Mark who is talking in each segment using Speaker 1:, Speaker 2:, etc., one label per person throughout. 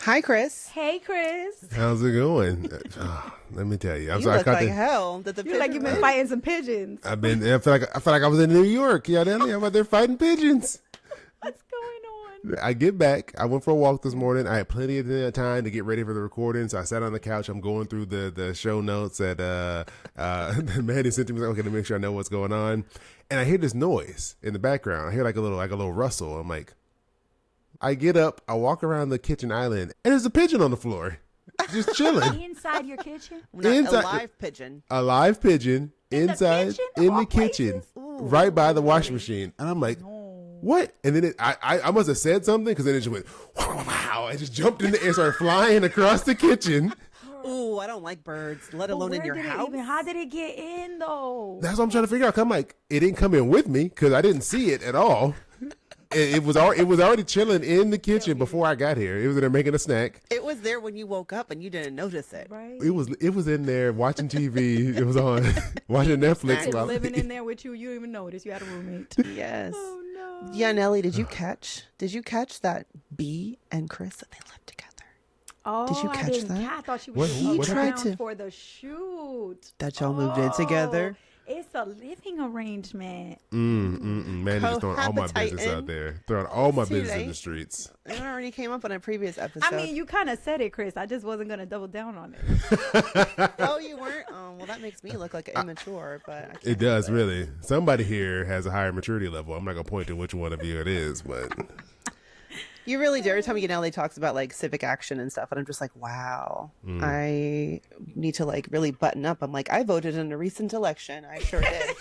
Speaker 1: Hi, Chris.
Speaker 2: Hey, Chris.
Speaker 3: How's it going? Let me tell you. I'm
Speaker 1: You
Speaker 3: sorry.
Speaker 1: look like hell. Did the
Speaker 2: You like you've been
Speaker 1: pigeon-
Speaker 2: fighting some pigeons.
Speaker 3: I feel like I was in New York. Yeah, I'm out there fighting pigeons.
Speaker 2: What's going on?
Speaker 3: I get back. I went for a walk this morning. I had plenty of time to get ready for the recording, so I sat on the couch. I'm going through the show notes that Mandy sent to me. Okay, to make sure I know what's going on. And I hear this noise in the background. I hear like a little rustle. I'm like, I get up, I walk around the kitchen island, and there's a pigeon on the floor, just chilling.
Speaker 2: Inside your kitchen?
Speaker 1: A live pigeon.
Speaker 3: A live pigeon inside in the kitchen, right by the washing machine. And I'm like, what? And then I must have said something, because then it just went, wow. I just jumped in the air, started flying across the kitchen.
Speaker 1: Ooh, I don't like birds, let alone in your house.
Speaker 2: How did it get in, though?
Speaker 3: That's what I'm trying to figure out. I'm like, it didn't come in with me, because I didn't see it at all. It was already chilling in the kitchen before I got here. It was in there making a snack.
Speaker 1: It was there when you woke up and you didn't notice it.
Speaker 2: Right?
Speaker 3: It was in there watching TV. It was on watching Netflix.
Speaker 2: It's living in there with you. You didn't even notice you had a roommate.
Speaker 1: Yes.
Speaker 2: Oh, no.
Speaker 1: Yeah, Nelly, did you catch that Bee and Chris, that they lived together?
Speaker 2: Oh,
Speaker 1: Did you catch that?
Speaker 2: I thought she was
Speaker 3: What
Speaker 2: around for the shoot.
Speaker 1: That y'all moved in together?
Speaker 2: It's a living arrangement.
Speaker 3: Man, just throwing all my business out there. Throwing all my business in the streets.
Speaker 1: It already came up on a previous episode.
Speaker 2: I mean, you kind of said it, Chris. I just wasn't going to double down on it.
Speaker 1: Oh, you weren't? Oh, well, that makes me look like an immature, but I can't
Speaker 3: It does,
Speaker 1: help
Speaker 3: really. Somebody here has a higher maturity level. I'm not going to point to which one of you it is, but...
Speaker 1: You really do. Every time you get Nelly talks about like civic action and stuff, and I'm just like, wow, I need to like really button up. I'm like, I voted in a recent election. I sure did.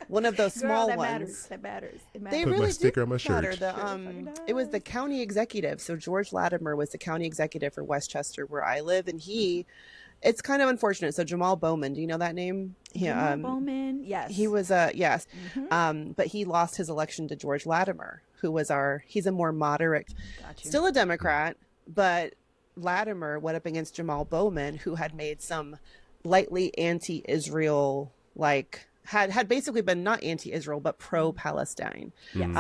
Speaker 1: One of those small
Speaker 2: that
Speaker 1: ones.
Speaker 2: That matters. It
Speaker 1: They
Speaker 2: matters.
Speaker 3: Put my
Speaker 1: really
Speaker 3: sticker
Speaker 1: do
Speaker 3: on my
Speaker 1: matter.
Speaker 3: shirt.
Speaker 1: It was the county executive. So George Latimer was the county executive for Westchester, where I live, and it's kind of unfortunate. So Jamal Bowman, do you know that name?
Speaker 2: Jamal Bowman, yes.
Speaker 1: He was yes. But he lost his election to George Latimer, who was he's a more moderate, still a Democrat, but Latimer went up against Jamal Bowman, who had made some lightly anti-Israel, like had basically been not anti-Israel, but pro-Palestine.
Speaker 2: Yes.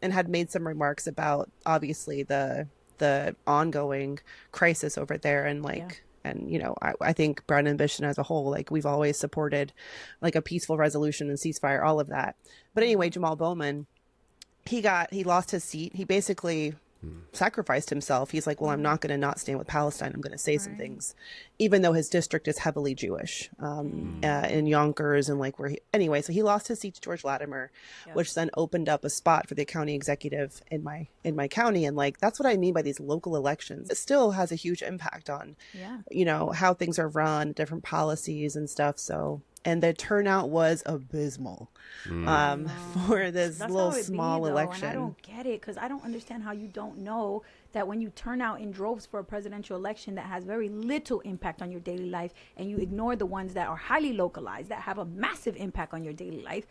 Speaker 1: And had made some remarks about obviously the ongoing crisis over there, and like, and, you know, I think Brown Ambition as a whole, like, we've always supported like a peaceful resolution and ceasefire, all of that. But anyway, Jamal Bowman, he lost his seat. He basically sacrificed himself. He's like, well, I'm not going to not stand with Palestine. I'm going to say some things, even though his district is heavily Jewish, in Yonkers, and like anyway, so he lost his seat to George Latimer, which then opened up a spot for the county executive in my county. And like, that's what I mean by these local elections. It still has a huge impact on, you know, how things are run, different policies and stuff. So, and the turnout was abysmal for this little small election.
Speaker 2: And I don't get it, because I don't understand how you don't know that when you turn out in droves for a presidential election that has very little impact on your daily life, and you ignore the ones that are highly localized, that have a massive impact on your daily life.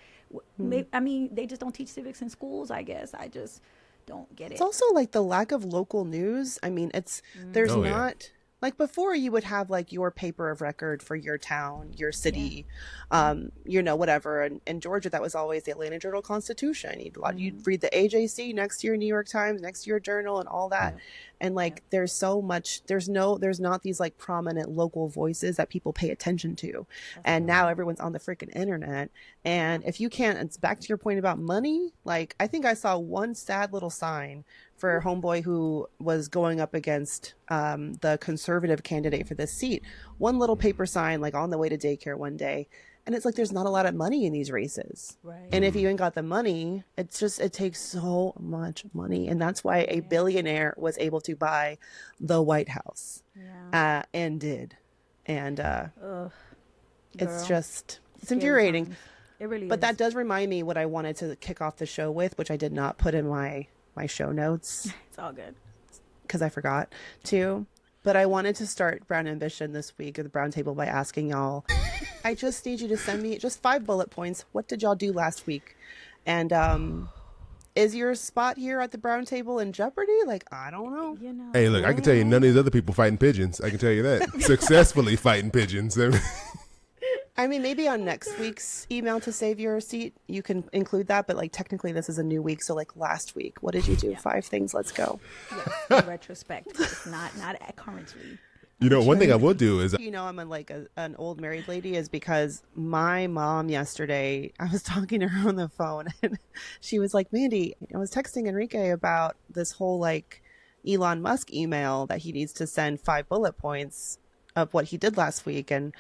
Speaker 2: I mean, they just don't teach civics in schools, I guess. I just don't get it.
Speaker 1: It's also like the lack of local news. I mean, there's not... Like before, you would have like your paper of record for your town, your city, you know, whatever. And in Georgia, that was always the Atlanta Journal-Constitution. You'd read the AJC, next to your New York Times, next to your Journal, and all that. And like, there's so much, there's not these like prominent local voices that people pay attention to. And now everyone's on the freaking internet. And if you can't, it's back to your point about money. Like, I think I saw one sad little sign for homeboy who was going up against the conservative candidate for this seat. One little paper sign, like on the way to daycare one day. And it's like, there's not a lot of money in these races.
Speaker 2: Right.
Speaker 1: And if you ain't got the money, it takes so much money. And that's why a billionaire was able to buy the White House and did. And it's infuriating.
Speaker 2: It really
Speaker 1: But
Speaker 2: is.
Speaker 1: that does remind me what I wanted to kick off the show with, which I did not put in my show notes.
Speaker 2: It's all good.
Speaker 1: Because I forgot to. But I wanted to start Brown Ambition this week at the Brown Table by asking y'all, I just need you to send me just 5 bullet points. What did y'all do last week? And is your spot here at the Brown Table in jeopardy? Like, I don't know.
Speaker 2: You know,
Speaker 3: Hey, look, I can tell you none of these other people fighting pigeons. I can tell you that. Successfully fighting pigeons.
Speaker 1: I mean, maybe on next week's email to save your seat, you can include that. But like, technically, this is a new week. So like last week, what did you do? 5 things. Let's go.
Speaker 2: Yes, in retrospect, not currently.
Speaker 3: You know, one thing I will do is,
Speaker 1: You know, I'm an old married lady is because my mom yesterday, I was talking to her on the phone and she was like, Mandy, I was texting Enrique about this whole like Elon Musk email that he needs to send 5 bullet points of what he did last week. And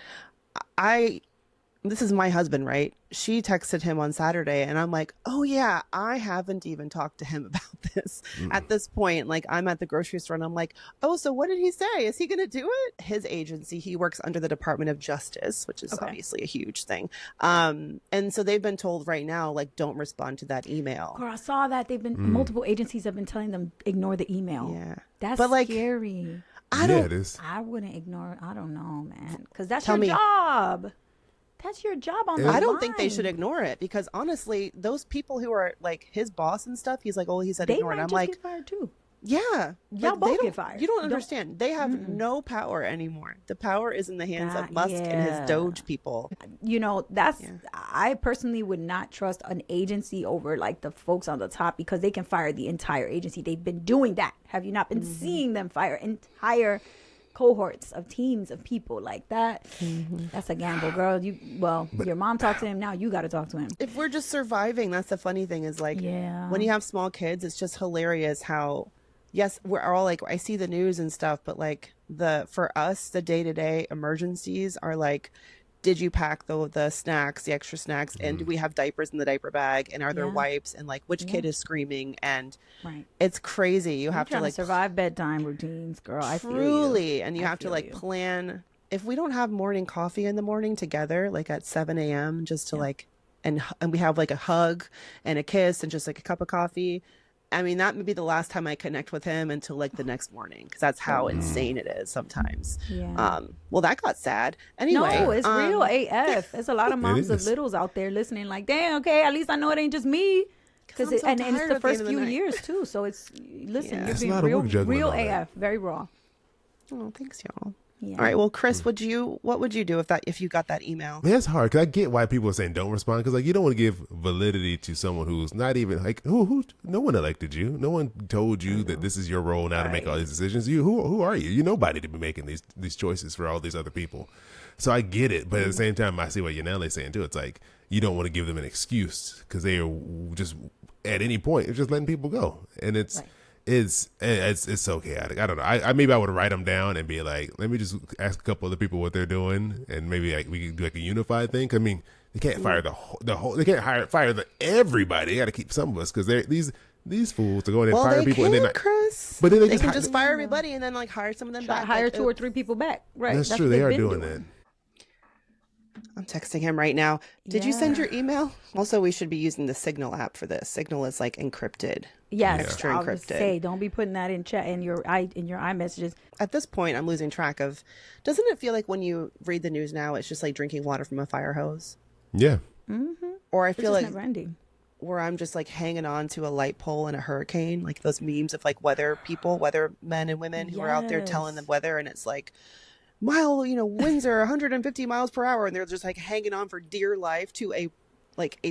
Speaker 1: this is my husband, right? She texted him on Saturday and I'm like, oh yeah, I haven't even talked to him about this at this point. Like I'm at the grocery store and I'm like, oh, so what did he say? Is he going to do it? His agency, he works under the Department of Justice, which is obviously a huge thing. And so they've been told right now, like, don't respond to that email.
Speaker 2: Girl, I saw that they've been, multiple agencies have been telling them, ignore the email.
Speaker 1: Yeah.
Speaker 2: That's
Speaker 1: but like,
Speaker 2: scary.
Speaker 3: it is.
Speaker 2: I wouldn't ignore, I don't know, man. Because that's
Speaker 1: Tell
Speaker 2: your
Speaker 1: me.
Speaker 2: job. That's your job on the
Speaker 1: I don't
Speaker 2: line.
Speaker 1: think they should ignore it because honestly, those people who are like his boss and stuff, he's like, oh, he said
Speaker 2: They
Speaker 1: ignore it.
Speaker 2: might
Speaker 1: I'm
Speaker 2: just
Speaker 1: like,
Speaker 2: get fired too.
Speaker 1: yeah,
Speaker 2: Y'all
Speaker 1: but
Speaker 2: both
Speaker 1: they don't
Speaker 2: get fired.
Speaker 1: You don't understand. They have no power anymore. The power is in the hands of
Speaker 2: That-
Speaker 1: Musk and his
Speaker 2: yeah.
Speaker 1: Doge people.
Speaker 2: You know, that's, I personally would not trust an agency over like the folks on the top because they can fire the entire agency. They've been doing that. Have you not been seeing them fire entire cohorts of teams of people like that? That's a gamble, girl. Your mom talked to him, now you got to talk to him.
Speaker 1: If we're just surviving, that's the funny thing is like,
Speaker 2: Yeah.
Speaker 1: when you have small kids, it's just hilarious how, yes, we're all like, I see the news and stuff, but like for us, the day-to-day emergencies are like, did you pack the snacks, the extra snacks, and do we have diapers in the diaper bag, and are there wipes, and like which kid is screaming, and it's crazy. You have to like
Speaker 2: survive bedtime routines, girl. I feel you.
Speaker 1: truly, and you have to
Speaker 2: feel
Speaker 1: like
Speaker 2: you.
Speaker 1: plan. If we don't have morning coffee in the morning together, like at 7 a.m., just to like, and we have like a hug and a kiss and just like a cup of coffee. I mean, that may be the last time I connect with him until like the next morning because that's how insane it is sometimes.
Speaker 2: Yeah.
Speaker 1: Well, that got sad. Anyway,
Speaker 2: No, it's real AF. There's a lot of moms of
Speaker 3: is.
Speaker 2: littles out there listening like, damn, okay, at least I know it ain't just me.
Speaker 1: I'm so
Speaker 2: And it's
Speaker 1: tired
Speaker 2: the
Speaker 1: at the
Speaker 2: first
Speaker 1: end of the
Speaker 2: few
Speaker 1: night.
Speaker 2: years too. So it's, listen,
Speaker 1: Yeah.
Speaker 2: you're
Speaker 3: It's a
Speaker 2: being
Speaker 3: lot of work juggling
Speaker 2: real
Speaker 3: all that.
Speaker 2: AF, very raw.
Speaker 1: Oh, thanks, y'all.
Speaker 2: Yeah.
Speaker 1: All right. Well, Chris, what would you do if you got that email?
Speaker 3: Man, it's hard because I get why people are saying don't respond because like you don't want to give validity to someone who's not even like who no one elected you, no one told you that this is your role now to make all these decisions. Who are you? You're nobody to be making these choices for all these other people. So I get it, but at the same time, I see what Yanele's saying too. It's like you don't want to give them an excuse because they are just at any point it's just letting people go, and it's.
Speaker 2: Right.
Speaker 3: It's so chaotic. I don't know. I maybe I would write them down and be like, let me just ask a couple other people what they're doing, and maybe like we could do like a unified thing. I mean, they can't fire the whole. They can't fire everybody. They got to keep some of us because they're these fools are going and fire people and then
Speaker 1: Chris.
Speaker 3: But then
Speaker 1: they can just fire everybody and then like hire some of them back.
Speaker 2: Hire
Speaker 1: like,
Speaker 2: 2 or 3 people back. Right.
Speaker 3: That's true.
Speaker 2: what
Speaker 3: They
Speaker 2: they've
Speaker 3: are
Speaker 2: been
Speaker 3: doing that.
Speaker 1: I'm texting him right now. Did you send
Speaker 2: Yeah.
Speaker 1: your email? Also, we should be using the Signal app for this. Signal is like encrypted.
Speaker 2: Yes,
Speaker 1: Extra
Speaker 2: I'll just
Speaker 1: encrypted.
Speaker 2: say, don't be putting that in chat in your iMessages.
Speaker 1: At this point, I'm losing track of. Doesn't it feel like when you read the news now, it's just like drinking water from a fire hose?
Speaker 3: Yeah.
Speaker 1: Or I
Speaker 2: It's
Speaker 1: feel
Speaker 2: just
Speaker 1: like
Speaker 2: never ending.
Speaker 1: where I'm just like hanging on to a light pole in a hurricane, like those memes of like weather men and women who are out there telling the
Speaker 2: Yes.
Speaker 1: weather, and it's like winds are 150 miles per hour, and they're just like hanging on for dear life to a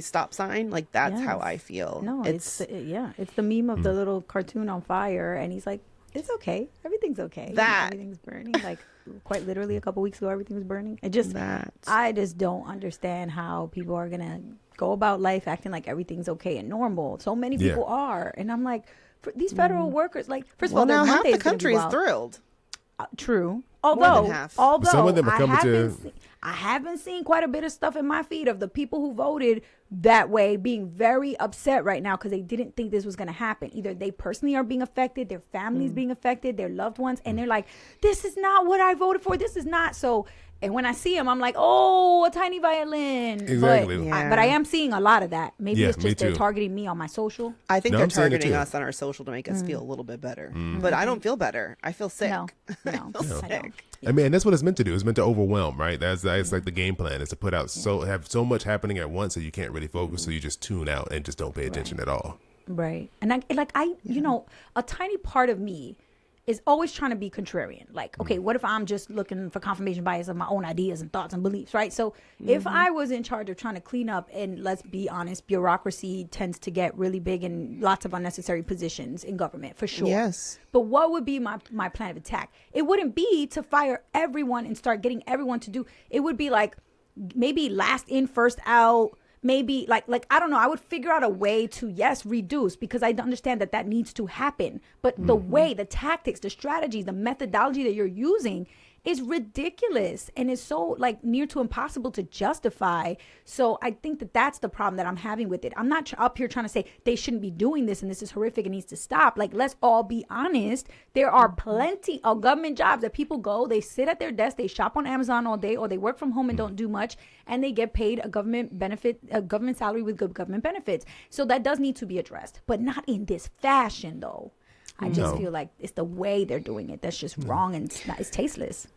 Speaker 1: stop sign. Like that's how
Speaker 2: Yes.
Speaker 1: I feel.
Speaker 2: No, it's the meme of the little cartoon on fire, and he's like, "It's okay, everything's okay.
Speaker 1: That.
Speaker 2: Everything's burning." Like quite literally, a couple weeks ago, everything was burning. I just don't understand how people are gonna go about life acting like everything's okay and normal. So many people are, and I'm like, for these federal workers, like first of all,
Speaker 1: now
Speaker 2: their
Speaker 1: half
Speaker 2: Monday
Speaker 1: the
Speaker 2: is gonna be
Speaker 1: country is
Speaker 2: wild.
Speaker 1: thrilled.
Speaker 2: True.
Speaker 1: than
Speaker 2: Although
Speaker 1: half.
Speaker 3: Some of them are coming
Speaker 2: I have been seeing quite a bit of stuff in my feed of the people who voted that way being very upset right now because they didn't think this was going to happen. Either they personally are being affected, their families being affected, their loved ones, and they're like, this is not what I voted for. This is not. So, and when I see them, I'm like, oh, a tiny violin.
Speaker 3: Exactly.
Speaker 2: But I am seeing a lot of that. Maybe
Speaker 3: Yeah,
Speaker 2: it's
Speaker 3: me
Speaker 2: just they're
Speaker 3: too.
Speaker 2: targeting me on my social.
Speaker 1: I think
Speaker 3: No,
Speaker 1: they're
Speaker 3: I'm saying it
Speaker 1: targeting
Speaker 3: too.
Speaker 1: us on our social to make us feel a little bit better. But I don't feel better. I feel sick.
Speaker 2: No,
Speaker 1: I
Speaker 2: no,
Speaker 1: feel
Speaker 2: I don't.
Speaker 1: sick.
Speaker 3: I mean, and that's what it's meant to do. It's meant to overwhelm, right? That's like the game plan is to put out have so much happening at once that you can't really focus, so you just tune out and just don't pay attention at all.
Speaker 2: Right. And I you know, a tiny part of me is always trying to be contrarian. Like, okay, what if I'm just looking for confirmation bias of my own ideas and thoughts and beliefs, right? So if I was in charge of trying to clean up, and let's be honest, bureaucracy tends to get really big and lots of unnecessary positions in government, for sure.
Speaker 1: Yes.
Speaker 2: But what would be my plan of attack? It wouldn't be to fire everyone and start getting everyone to do. It would be like maybe last in, first out. Maybe like I don't know. I would figure out a way to, yes, reduce, because I understand that needs to happen. But the way, the tactics, the strategies, the methodology that you're using is ridiculous and is so like near to impossible to justify. So I think that's the problem that I'm having with it. I'm not up here trying to say they shouldn't be doing this and this is horrific and needs to stop. Like, let's all be honest. There are plenty of government jobs that people go, they sit at their desk, they shop on Amazon all day, or they work from home and don't do much, and they get paid a government salary with good government benefits. So that does need to be addressed, but not in this fashion though. I just feel like it's the way they're doing it that's just wrong, and it's tasteless.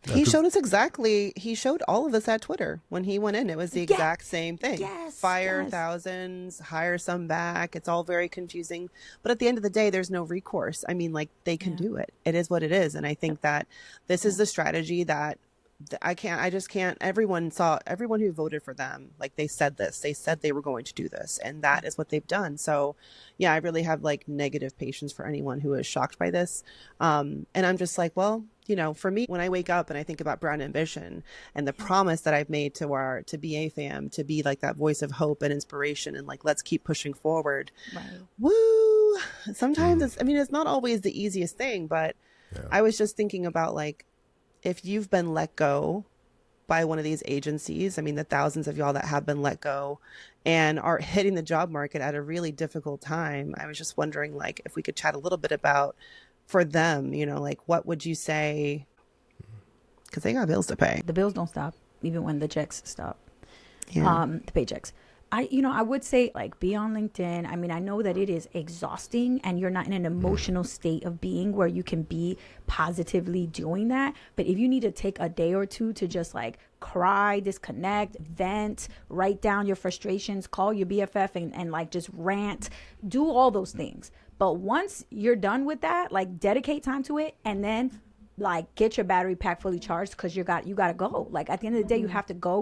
Speaker 1: He showed us he showed all of us at Twitter when he went in. It was the exact same thing. Fire thousands, hire some back. It's all very confusing. But at the end of the day, there's no recourse. I mean, like, they can do it. It is what it is. And I think that this is the strategy that everyone who voted for them, like, they said they were going to do this, and that is what they've done. So yeah, I really have like negative patience for anyone who is shocked by this. And I'm just like, well, you know, for me, when I wake up and I think about Brown Ambition and the promise that I've made to BA fam, to be like that voice of hope and inspiration, and like, let's keep pushing forward. Right. Woo! Sometimes it's not always the easiest thing, but I was just thinking about, like, if you've been let go by one of these agencies, I mean, the thousands of y'all that have been let go and are hitting the job market at a really difficult time, I was just wondering, like, if we could chat a little bit about, for them, you know, like, what would you say? Because they got bills to pay.
Speaker 2: The bills don't stop, even when the checks stop. The paychecks. I would say, like, be on LinkedIn. I mean, I know that it is exhausting and you're not in an emotional state of being where you can be positively doing that. But if you need to take a day or two to just like cry, disconnect, vent, write down your frustrations, call your BFF and like just rant, do all those things. But once you're done with that, like, dedicate time to it, and then like get your battery pack fully charged, because you got to go. Like, at the end of the day, you have to go.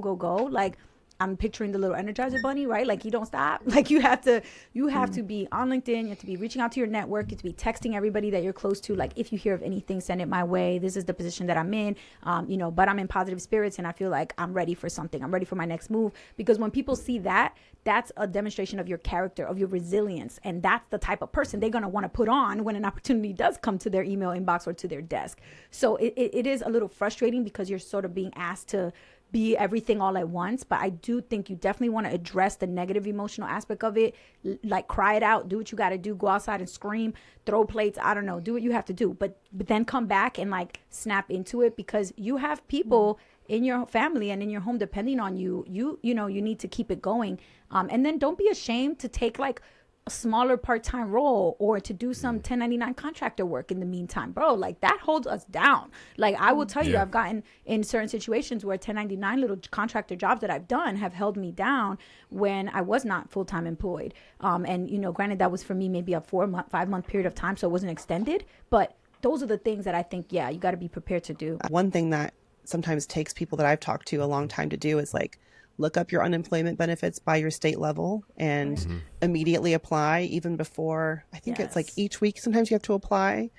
Speaker 2: Like, I'm picturing the little Energizer bunny, right? Like, you don't stop. Like, you have to be on LinkedIn. You have to be reaching out to your network. You have to be texting everybody that you're close to. Like, if you hear of anything, send it my way. This is the position that I'm in, but I'm in positive spirits and I feel like I'm ready for something. I'm ready for my next move. Because when people see that, that's a demonstration of your character, of your resilience. And that's the type of person they're going to want to put on when an opportunity does come to their email inbox or to their desk. So it is a little frustrating because you're sort of being asked to be everything all at once. But I do think you definitely want to address the negative emotional aspect of it. Like, cry it out, do what you got to do, go outside and scream, throw plates, I don't know, do what you have to do, but then come back and like snap into it, because you have people in your family and in your home depending on you. You need to keep it going. And then don't be ashamed to take like a smaller part-time role or to do some 1099 contractor work in the meantime, bro. Like, that holds us down. Like, I will tell you, I've gotten in certain situations where 1099 little contractor jobs that I've done have held me down when I was not full-time employed. And granted, that was for me maybe a 5-month period of time, so it wasn't extended. But those are the things that I think, you got to be prepared to do.
Speaker 1: One thing that sometimes takes people that I've talked to a long time to do is like, look up your unemployment benefits by your state level and immediately apply, even before, I think it's like each week, sometimes you have to apply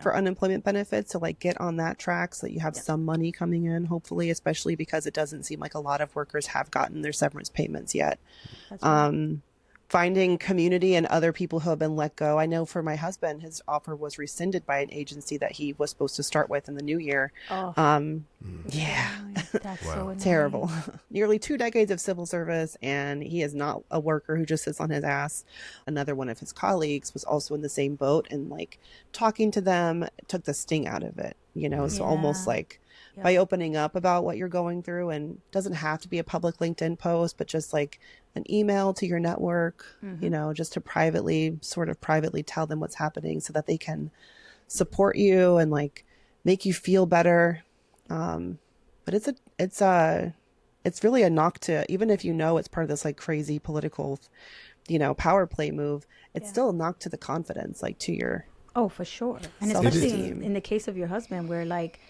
Speaker 1: for unemployment benefits. So like, get on that track so that you have some money coming in, hopefully, especially because it doesn't seem like a lot of workers have gotten their severance payments yet. That's right. Finding community and other people who have been let go. I know for my husband, his offer was rescinded by an agency that he was supposed to start with in the new year.
Speaker 2: That's so
Speaker 1: terrible. Nearly 2 decades of civil service, and he is not a worker who just sits on his ass. Another one of his colleagues was also in the same boat, and like, talking to them took the sting out of it, so almost like by opening up about what you're going through, and doesn't have to be a public LinkedIn post, but just like an email to your network, just to privately tell them what's happening so that they can support you and like make you feel better. But it's really a knock to, even if it's part of this like crazy political, power play move, it's still a knock to the confidence, like to your
Speaker 2: Oh, for sure. And
Speaker 1: Self-esteem.
Speaker 2: especially in the case of your husband, where like,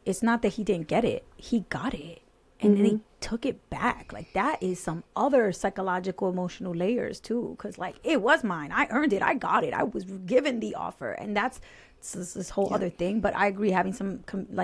Speaker 2: it's not that he didn't get it, he got it. And then he took it back. Like, that is some other psychological, emotional layers too. Because like, it was mine. I earned it. I got it. I was given the offer. And that's this whole other thing. But I agree, having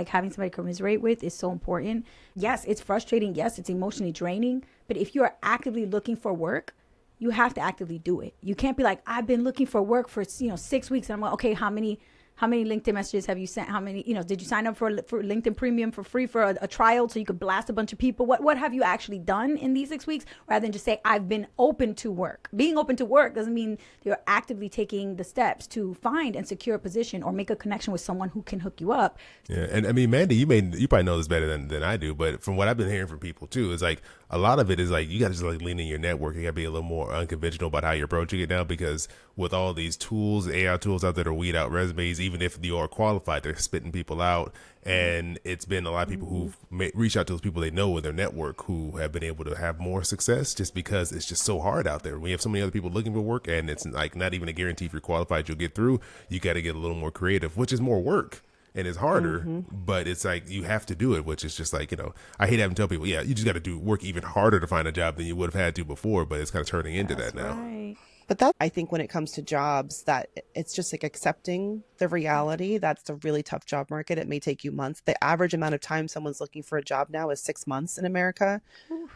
Speaker 2: having somebody commiserate with is so important. Yes, it's frustrating. Yes, it's emotionally draining. But if you are actively looking for work, you have to actively do it. You can't be like, I've been looking for work for 6 weeks, and I'm like, okay, how many LinkedIn messages have you sent? How many, did you sign up for LinkedIn Premium for free for a trial so you could blast a bunch of people? What have you actually done in these 6 weeks, rather than just say, I've been open to work? Being open to work doesn't mean you're actively taking the steps to find and secure a position or make a connection with someone who can hook you up.
Speaker 3: Yeah, and I mean, Mandy, you probably know this better than I do, but from what I've been hearing from people too, is like a lot of it is like you got to just like lean in your network. You got to be a little more unconventional about how you're approaching it now, because with all these tools, AI tools out there to weed out resumes, even if you are qualified, they're spitting people out. And it's been a lot of people who've reached out to those people they know in their network who have been able to have more success, just because it's just so hard out there. We have so many other people looking for work, and it's like not even a guarantee if you're qualified you'll get through. You got to get a little more creative, which is more work. And it's harder, but it's like you have to do it, which is just like, I hate having to tell people, yeah, you just got to work even harder to find a job than you would have had to before, but it's kind of turning into that now.
Speaker 2: Right.
Speaker 1: But that, I think, when it comes to jobs, that it's just like accepting the reality. That's the really tough job market. It may take you months. The average amount of time someone's looking for a job now is 6 months in America.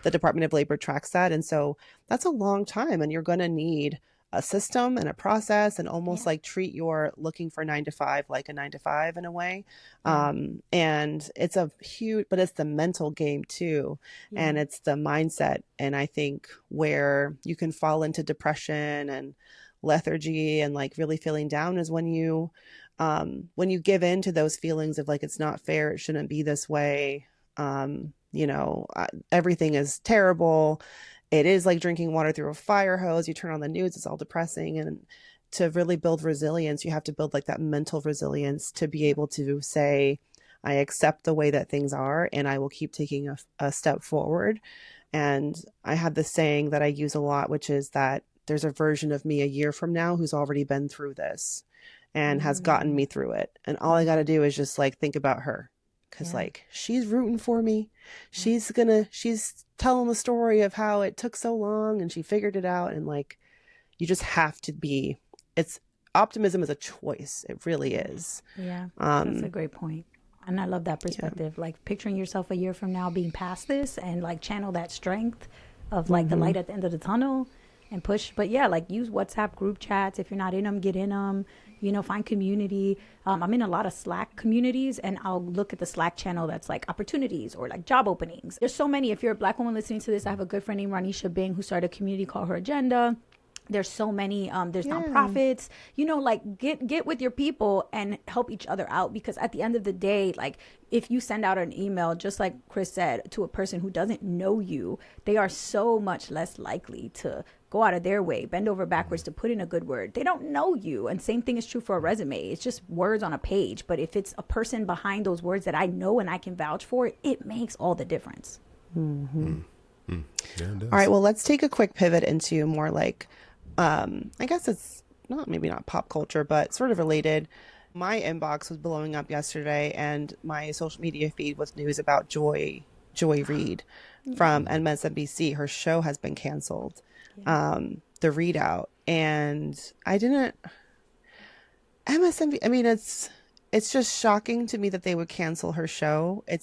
Speaker 1: The Department of Labor tracks that. And so that's a long time, and you're going to need a system and a process, and almost like treat your looking for 9 to 5 like a 9 to 5 in a way. And it's a huge, but it's the mental game too. And it's the mindset. And I think where you can fall into depression and lethargy and like really feeling down is when you give in to those feelings of like, it's not fair, it shouldn't be this way. Everything is terrible. It is like drinking water through a fire hose. You turn on the news, it's all depressing. And to really build resilience, you have to build like that mental resilience to be able to say, I accept the way that things are, and I will keep taking a step forward. And I have this saying that I use a lot, which is that there's a version of me a year from now who's already been through this and has gotten me through it. And all I got to do is just like think about her. Because like, she's rooting for me. She's telling the story of how it took so long and she figured it out. And like, you just have to be, optimism is a choice. It really is.
Speaker 2: Yeah. That's a great point. And I love that perspective. Like picturing yourself a year from now being past this, and like channel that strength of like the light at the end of the tunnel and push. But yeah, like use WhatsApp group chats. If you're not in them, get in them. Find community. I'm in a lot of Slack communities, and I'll look at the Slack channel that's like opportunities or like job openings. There's so many. If you're a Black woman listening to this, I have a good friend named Ranisha Bing who started a community called Her Agenda. There's so many, there's nonprofits, like get with your people and help each other out, because at the end of the day, like if you send out an email, just like Chris said, to a person who doesn't know you, they are so much less likely to go out of their way, bend over backwards to put in a good word. They don't know you. And same thing is true for a resume. It's just words on a page. But if it's a person behind those words that I know and I can vouch for, it makes all the difference.
Speaker 3: Yeah, it does.
Speaker 1: All right, well, let's take a quick pivot into more like, I guess it's maybe not pop culture, but sort of related. My inbox was blowing up yesterday, and my social media feed was news about Joy Reid from MSNBC. Her show has been canceled. The readout, and MSNBC, I mean, it's just shocking to me that they would cancel her show. I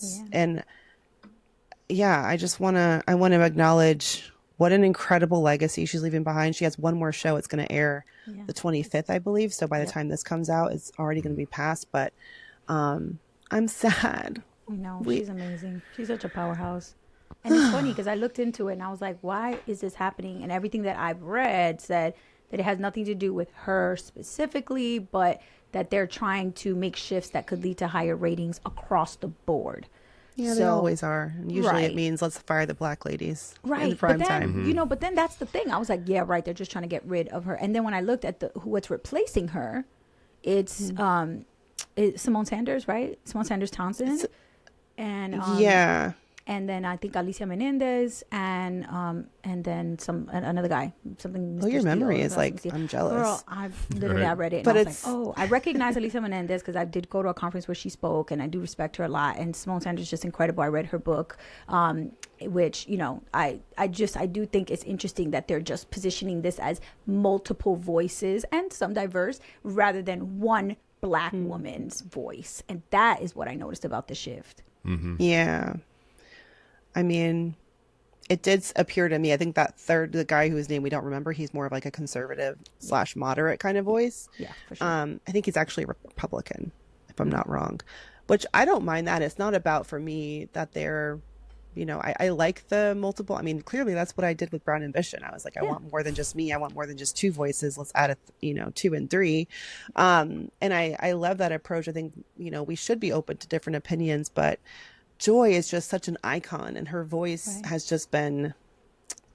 Speaker 1: want to acknowledge what an incredible legacy she's leaving behind. She has one more show. It's going to air the 25th, I believe. So by the time this comes out, it's already going to be past, but I'm sad.
Speaker 2: No, she's amazing. She's such a powerhouse. And it's funny because I looked into it and I was like, why is this happening? And everything that I've read said that it has nothing to do with her specifically, but that they're trying to make shifts that could lead to higher ratings across the board.
Speaker 1: Yeah, they always are. And usually it means let's fire the Black ladies in prime time.
Speaker 2: But then that's the thing. I was like, yeah, right. They're just trying to get rid of her. And then when I looked at what's replacing her, it's Simone Sanders, right? Simone Sanders Townsend. and then I think Alicia Menendez, and then another guy, something.
Speaker 1: Oh,
Speaker 2: Mr.
Speaker 1: your
Speaker 2: Steele,
Speaker 1: memory is like,
Speaker 2: Steele.
Speaker 1: I'm jealous.
Speaker 2: Girl, I read it, and
Speaker 1: but
Speaker 2: I was like, oh, I recognize Alicia Menendez because I did go to a conference where she spoke, and I do respect her a lot. And Simone Sanders is just incredible. I read her book, which, you know, I do think it's interesting that they're just positioning this as multiple voices and some diverse rather than one Black woman's voice. And that is what I noticed about the shift.
Speaker 3: Mm-hmm.
Speaker 1: Yeah. I mean, it did appear to me, I think that the guy whose name we don't remember, he's more of like a conservative / moderate kind of voice.
Speaker 2: Yeah, for sure.
Speaker 1: I think he's actually a Republican, if I'm not wrong, which I don't mind that. It's not about, for me, that they're, you know, I like the multiple. I mean, clearly that's what I did with Brown Ambition. I was like, I want more than just me. I want more than just two voices. Let's add 2 and 3. And I love that approach. I think, you know, we should be open to different opinions, but Joy is just such an icon, and her voice has just been,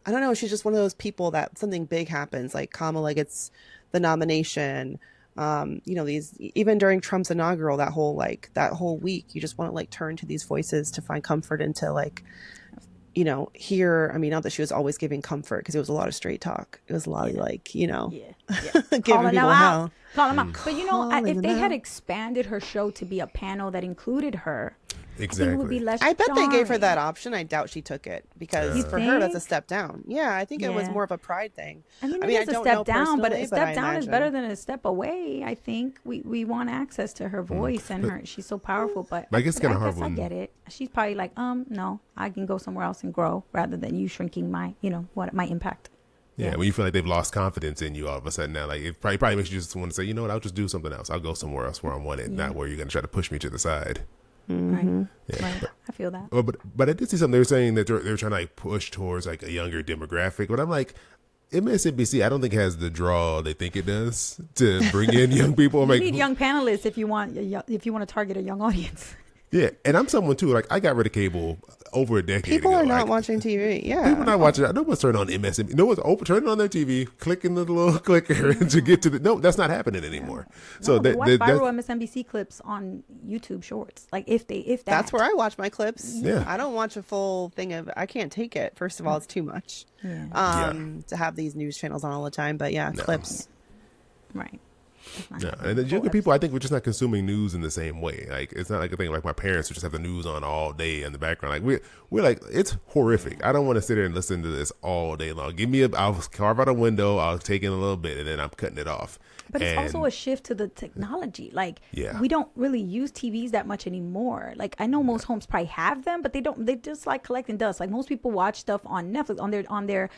Speaker 1: I don't know, she's just one of those people that something big happens, like Kamala gets the nomination. You know, these, even during Trump's inaugural, that whole week, you just want to like turn to these voices to find comfort and to like, you know, hear. I mean, not that she was always giving comfort, because it was a lot of straight talk. It was a lot of like, you know, giving people hell.
Speaker 2: Call them out. But you know, if they had expanded her show to be a panel that included her,
Speaker 3: Exactly.
Speaker 2: I think it would be less
Speaker 1: I bet
Speaker 2: jarring.
Speaker 1: they gave her that option. I doubt she took it, because for her that's a
Speaker 2: think?
Speaker 1: step down. Yeah, I think it was more of a pride thing.
Speaker 2: I mean,
Speaker 1: I
Speaker 2: it's a
Speaker 1: don't
Speaker 2: step
Speaker 1: know
Speaker 2: down, but a
Speaker 1: personally,
Speaker 2: step
Speaker 1: I
Speaker 2: down is
Speaker 1: imagine.
Speaker 2: better than a step away. I think we want access to her voice and her. She's so powerful, but
Speaker 3: I guess it's kinda hard
Speaker 2: I
Speaker 3: when-
Speaker 2: get it. She's probably like, no, I can go somewhere else and grow rather than you shrinking my, you know, what my impact.
Speaker 3: Yeah, when you feel like they've lost confidence in you all of a sudden now, like it probably makes you just want to say, you know what, I'll just do something else. I'll go somewhere else where I'm wanted, not where you're going to try to push me to the side.
Speaker 2: Right.
Speaker 3: Yeah.
Speaker 2: Right. I feel that.
Speaker 3: But I did see something. They were saying that they're trying to like push towards like a younger demographic. But I'm like, MSNBC, I don't think has the draw they think it does to bring in young people. I'm
Speaker 2: You
Speaker 3: like,
Speaker 2: need young panelists if you want to target a young audience.
Speaker 3: yeah, and I'm someone too. Like I got rid of cable over a decade
Speaker 1: People
Speaker 3: ago.
Speaker 1: are not
Speaker 3: Like,
Speaker 1: watching TV. Yeah,
Speaker 3: people not watching. No one's turning on MSNBC. No one's turning on their TV, clicking the little clicker to get to the. No, that's not happening anymore. So
Speaker 2: they
Speaker 3: that,
Speaker 2: watch
Speaker 3: that,
Speaker 2: viral
Speaker 3: that's,
Speaker 2: MSNBC clips on YouTube Shorts. Like if that.
Speaker 1: that's where I watch my clips.
Speaker 3: Yeah.
Speaker 1: I don't watch a full thing of. I can't take it. First of all, it's too much.
Speaker 2: Yeah.
Speaker 1: To have these news channels on all the time. But yeah, clips.
Speaker 2: Right.
Speaker 3: no, and the younger people, I think we're just not consuming news in the same way. Like it's not like a thing like my parents who just have the news on all day in the background. Like we're like, it's horrific. I don't want to sit there and listen to this all day long. I'll carve out a window, I'll take in a little bit, and then I'm cutting it off.
Speaker 2: But it's also a shift to the technology. Like we don't really use TVs that much anymore. Like I know most homes probably have them, but they don't. They just like collecting dust. Like most people watch stuff on Netflix on their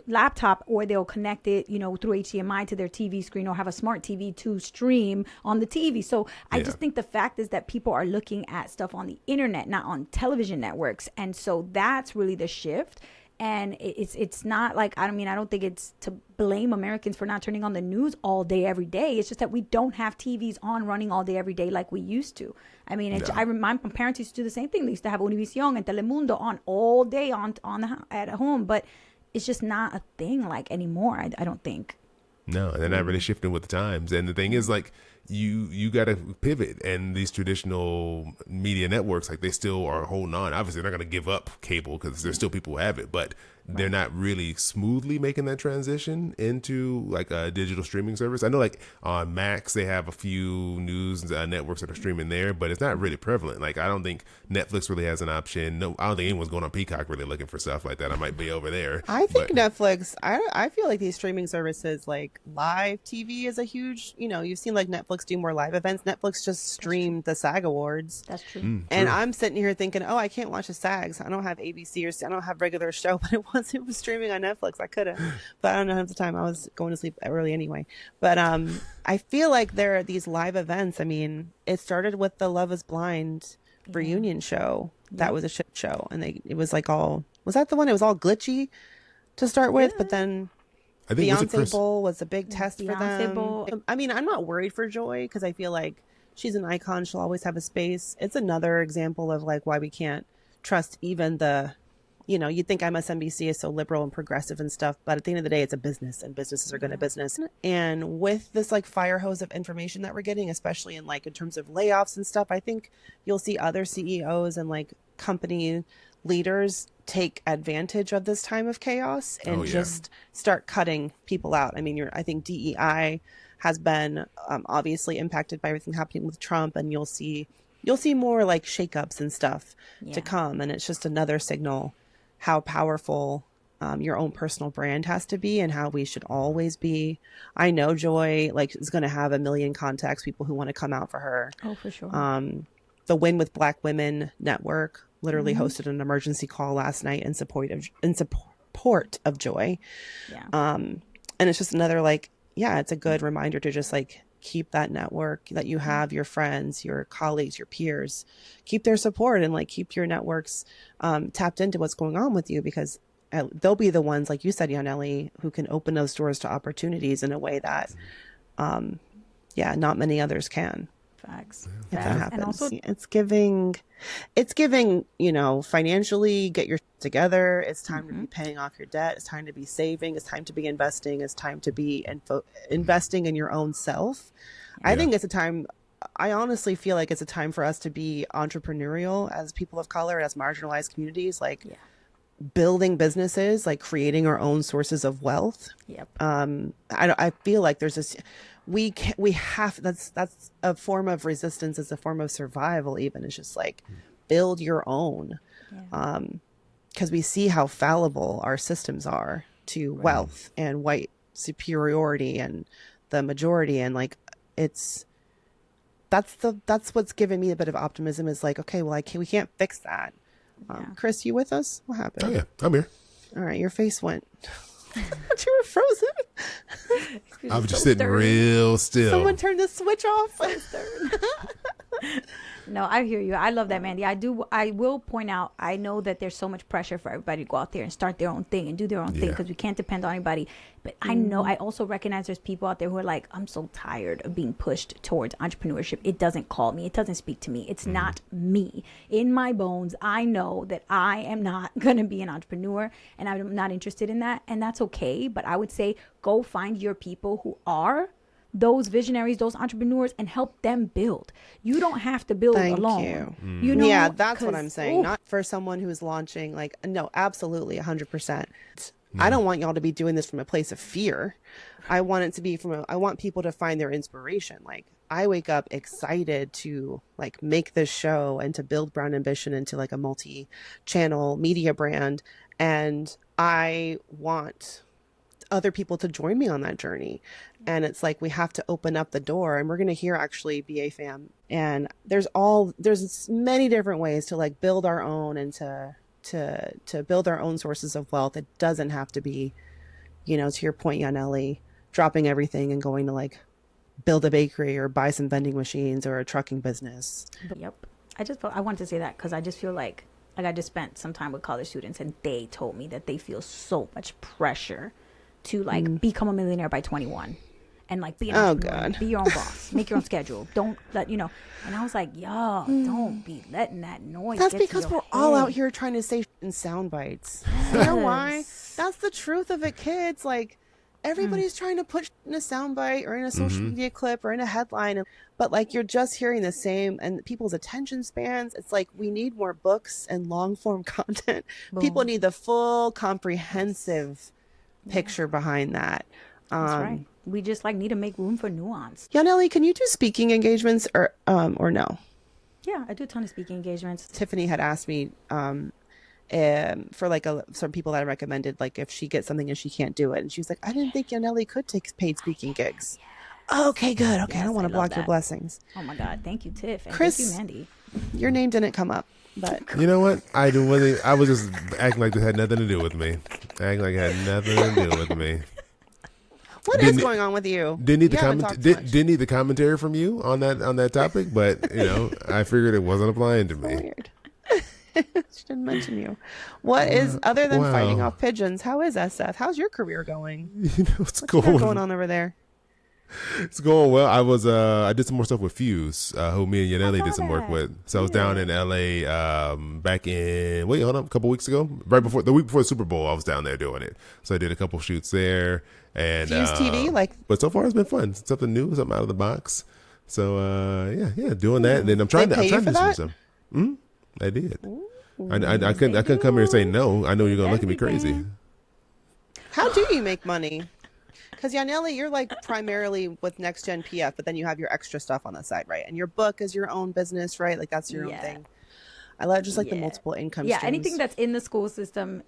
Speaker 2: laptop, or they'll connect it, you know, through HDMI to their TV screen, or have a smart TV to stream on the TV. So I just think the fact is that people are looking at stuff on the internet, not on television networks, and so that's really the shift. And it's not like, I don't think it's to blame Americans for not turning on the news all day, every day. It's just that we don't have TVs on running all day, every day like we used to. I mean, I remind my parents used to do the same thing. They used to have Univision and Telemundo on all day at home, but it's just not a thing like anymore. I don't think.
Speaker 3: No, they're not really shifting with the times. And the thing is, like, you got to pivot, and these traditional media networks, like, they still are holding on. Obviously, they're not going to give up cable because there's still people who have it, but they're not really smoothly making that transition into like a digital streaming service. I know, like on Max, they have a few news networks that are streaming there, but it's not really prevalent. Like, I don't think Netflix really has an option. No, I don't think anyone's going on Peacock really looking for stuff like that. I might be over there.
Speaker 1: I think Netflix, I feel like these streaming services, like live TV is a huge, you know, you've seen like Netflix do more live events. Netflix just streamed the SAG Awards.
Speaker 2: That's true.
Speaker 1: And I'm sitting here thinking, oh, I can't watch the SAGs. I don't have ABC or I don't have regular show, but it was streaming on Netflix. I could have, but I don't know at the time. I was going to sleep early anyway. But I feel like there are these live events. I mean, it started with the Love is Blind reunion show. That was a shit show. And it was like was that the one? It was all glitchy to start with, but then
Speaker 3: I think
Speaker 1: Beyonce Bowl was a big test for them.
Speaker 2: Bowl.
Speaker 1: I mean, I'm not worried for Joy because I feel like she's an icon. She'll always have a space. It's another example of like why we can't trust even you know, you'd think MSNBC is so liberal and progressive and stuff, but at the end of the day, it's a business and businesses are going to business. And with this like fire hose of information that we're getting, especially in terms of layoffs and stuff, I think you'll see other CEOs and like company leaders take advantage of this time of chaos and just start cutting people out. I mean, I think DEI has been obviously impacted by everything happening with Trump, and you'll see more like shakeups and stuff to come. And it's just another signal how powerful your own personal brand has to be and how we should always be. I know Joy is going to have a million contacts, people who want to come out for her.
Speaker 2: Oh, for sure.
Speaker 1: The Win with Black Women Network literally hosted an emergency call last night in support of Joy.
Speaker 2: Yeah.
Speaker 1: And it's just another it's a good reminder to just keep that network that you have, your friends, your colleagues, your peers, keep their support and keep your networks tapped into what's going on with you, because they'll be the ones, like you said, Yaneli, who can open those doors to opportunities in a way that, not many others can.
Speaker 2: Facts.
Speaker 1: If that happens.
Speaker 2: And also,
Speaker 1: it's giving, financially, get your together. It's time to be paying off your debt. It's time to be saving. It's time to be investing. It's time to be investing in your own self. Yeah. I think it's a time, I honestly feel like it's a time for us to be entrepreneurial as people of color, as marginalized communities, building businesses, creating our own sources of wealth.
Speaker 2: Yep.
Speaker 1: I feel like there's this, we have, that's a form of resistance. It's a form of survival. Even it's just build your own. Yeah. Because we see how fallible our systems are to wealth and white superiority and the majority. And that's what's given me a bit of optimism is okay, well, we can't fix that. Chris, you with us? What happened?
Speaker 3: Oh yeah, I'm here.
Speaker 1: All right, your face went. You were frozen.
Speaker 3: I was just sitting real still.
Speaker 1: Someone turned the switch off.
Speaker 2: No, I hear you. I love that, Mandy. I will point out, I know that there's so much pressure for everybody to go out there and start their own thing and do their own thing, because we can't depend on anybody. But I know, I also recognize there's people out there who are I'm so tired of being pushed towards entrepreneurship. It doesn't call me. It doesn't speak to me. It's not me. In my bones, I know that I am not going to be an entrepreneur, and I'm not interested in that. And that's okay. But I would say go find your people who are those visionaries, those entrepreneurs, and help them build. You don't have to build alone. You know,
Speaker 1: yeah, that's what I'm saying. Not for someone who's launching, no, absolutely 100%. I don't want y'all to be doing this from a place of fear. I want it to be I want people to find their inspiration. I wake up excited to make this show and to build Brown Ambition into a multi-channel media brand. And I want other people to join me on that journey. And it's we have to open up the door, and we're going to hear actually BA fam. And there's many different ways to build our own and to build our own sources of wealth. It doesn't have to be, to your point, Yaneli, dropping everything and going to build a bakery or buy some vending machines or a trucking business.
Speaker 2: Yep. I wanted to say that because I just feel like I just spent some time with college students, and they told me that they feel so much pressure to become a millionaire by 21 and be an entrepreneur, be your own boss, make your own schedule. Don't let, and I was don't be letting that noise.
Speaker 1: That's because we're all out here trying to say in sound bites. You know why? That's the truth of it, kids. Everybody's trying to put in a soundbite or in a social media clip or in a headline, but you're just hearing the same, and people's attention spans. It's we need more books and long form content. Boom. People need the full comprehensive picture behind that.
Speaker 2: That's right. We just like need to make room for nuance.
Speaker 1: Yaneli, can you do speaking engagements or no?
Speaker 2: Yeah, I do a ton of speaking engagements.
Speaker 1: Tiffany had asked me for like some people that I recommended, like if she gets something and she can't do it, and she was like, I didn't think Yaneli could take paid speaking gigs. Yes. Okay, good. Okay, yes, I don't want to block your blessings.
Speaker 2: Oh my God, thank you, Tiff, and
Speaker 1: Chris,
Speaker 2: thank you, Mandy.
Speaker 1: Your name didn't come up, but
Speaker 3: you know what? I was just acting like this had nothing to do with me. Acting like it had nothing to do with me.
Speaker 1: What is going on with you?
Speaker 3: Didn't need the commentary from you on that topic, but I figured it wasn't applying to me.
Speaker 1: So weird. She didn't mention you. What is, other than fighting off pigeons, how is SF? How's your career going?
Speaker 3: What's
Speaker 1: going on over there?
Speaker 3: It's going well. I did some more stuff with Fuse, who me and Yaneli did some work with. So I was down in LA back in a couple weeks ago, the week before the Super Bowl. I was down there doing it. So I did a couple shoots there, and
Speaker 1: Fuse TV,
Speaker 3: but so far it's been fun. Something new, something out of the box. So yeah, doing that. And then I'm trying to do some stuff. I did. I couldn't come here and say no. I know you're gonna look at me crazy.
Speaker 1: How do you make money? Because Yaneli, you're like primarily with Next Gen PF, but then you have your extra stuff on the side, right? And your book is your own business, right? Like that's your own thing. I love just like the multiple income streams.
Speaker 2: Anything that's in the school system.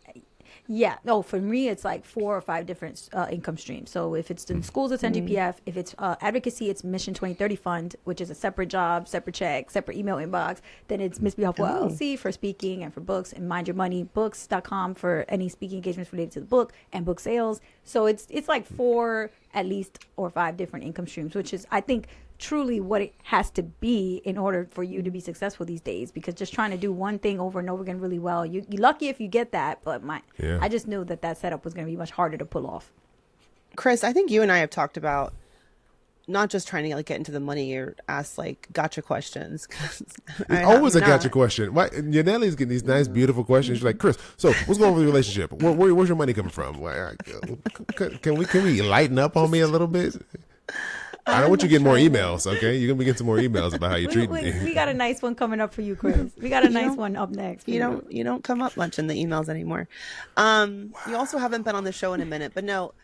Speaker 2: No, for me, it's like 4 or 5 different income streams. So if it's in schools, it's NGPF. If it's advocacy, it's Mission 2030 Fund, which is a separate job, separate check, separate email inbox. Then it's Miss Beautiful LLC for speaking and for books, and Mind Your Money Books.com for any speaking engagements related to the book and book sales. So it's like 4 at least or 5 different income streams, which is, I think, truly what it has to be in order for you to be successful these days, because just trying to do one thing over and over again really well, you're lucky if you get that, but I just knew that setup was going to be much harder to pull off.
Speaker 1: Chris, I think you and I have talked about not just trying to like get into the money or ask like gotcha questions.
Speaker 3: It's always a gotcha question. Why Yaneli's getting these nice, beautiful questions. She's like, Chris, so what's going on with your relationship? Where's your money coming from? Can we lighten up on me a little bit? I don't want you getting more emails, okay? You're gonna be getting some more emails about how you treat me.
Speaker 2: We got a nice one coming up for you, Chris. We got a nice one up next.
Speaker 1: You don't come up much in the emails anymore. You also haven't been on the show in a minute, but no,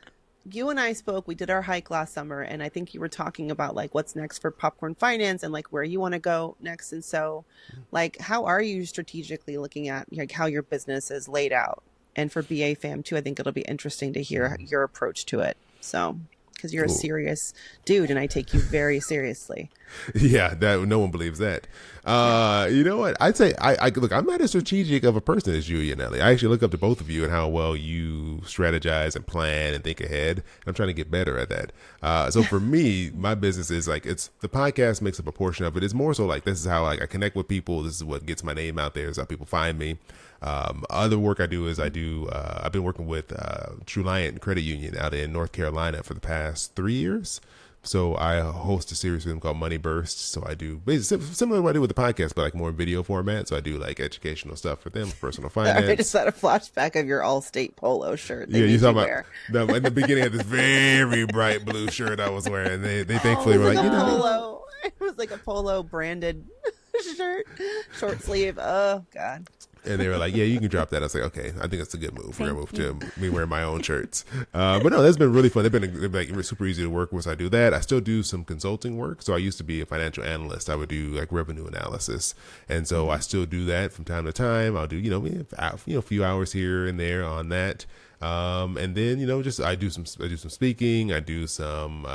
Speaker 1: you and I spoke. We did our hike last summer, and I think you were talking about like what's next for Popcorn Finance and like where you want to go next. And so, like, how are you strategically looking at like how your business is laid out? And for BA Fam too, I think it'll be interesting to hear your approach to it. So. Because you're a serious dude, and I take you very seriously.
Speaker 3: Yeah, that no one believes that. You know what? I'd say I look. I'm not as strategic of a person as you, Yaneli. I actually look up to both of you and how well you strategize and plan and think ahead. I'm trying to get better at that. So for me, my business is like the podcast makes up a portion of it. It's more so like this is how I connect with people. This is what gets my name out there. Is how people find me. Other work I do is I've been working with True Lion Credit Union out in North Carolina for the past 3 years. So I host a series with them called Money Burst. So I do basically similar to what I do with the podcast, but like more video format. So I do like educational stuff for them, personal finance.
Speaker 1: I just had a flashback of your All-State polo shirt.
Speaker 3: Yeah, you talking about in the beginning of this very bright blue shirt I was wearing. They thankfully were like,
Speaker 1: polo. It was like a polo branded shirt, short sleeve. Oh God.
Speaker 3: And they were like, yeah, you can drop that. I was like, okay, I think that's a good move. We're going to move to me wearing my own shirts. But no, that's been really fun. They've been like super easy to work with. So I do that. I still do some consulting work. So I used to be a financial analyst. I would do like revenue analysis. And so I still do that from time to time. I'll do, a few hours here and there on that. And then, I do some speaking, I do some,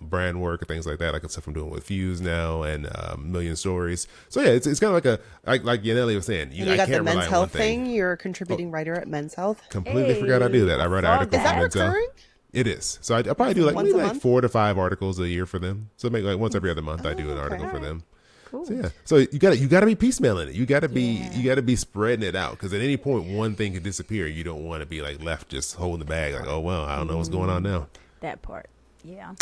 Speaker 3: brand work and things like that. Like stuff I'm doing with Fuse now and, Million Stories. So yeah, it's kind of like Yaneli was saying,
Speaker 1: you got the Men's Health thing. You're a contributing writer at Men's Health.
Speaker 3: Completely forgot I do that. I write articles.
Speaker 1: Is that recurring?
Speaker 3: It is. So I probably do like 4 to 5 articles a year for them. So make like once every other month I do an article for them. Cool. So yeah, so you got to be piecemealing it. You got to be spreading it out, because at any point one thing could disappear. You don't want to be like left just holding the bag, like, oh well, I don't know what's going on now.
Speaker 2: That part, yeah.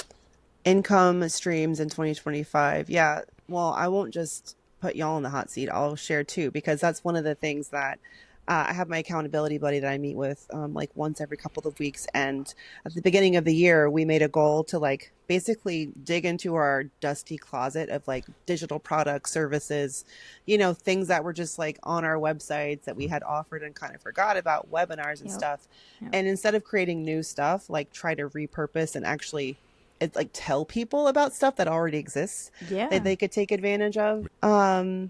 Speaker 1: Income streams in 2025. Yeah, well, I won't just put y'all in the hot seat. I'll share too, because that's one of the things that I have my accountability buddy that I meet with like once every couple of weeks. And at the beginning of the year, we made a goal to like basically dig into our dusty closet of like digital products, services, things that were just like on our websites that we had offered and kind of forgot about, webinars and stuff. Yep. And instead of creating new stuff, like try to repurpose and actually tell people about stuff that already exists that they could take advantage of. Now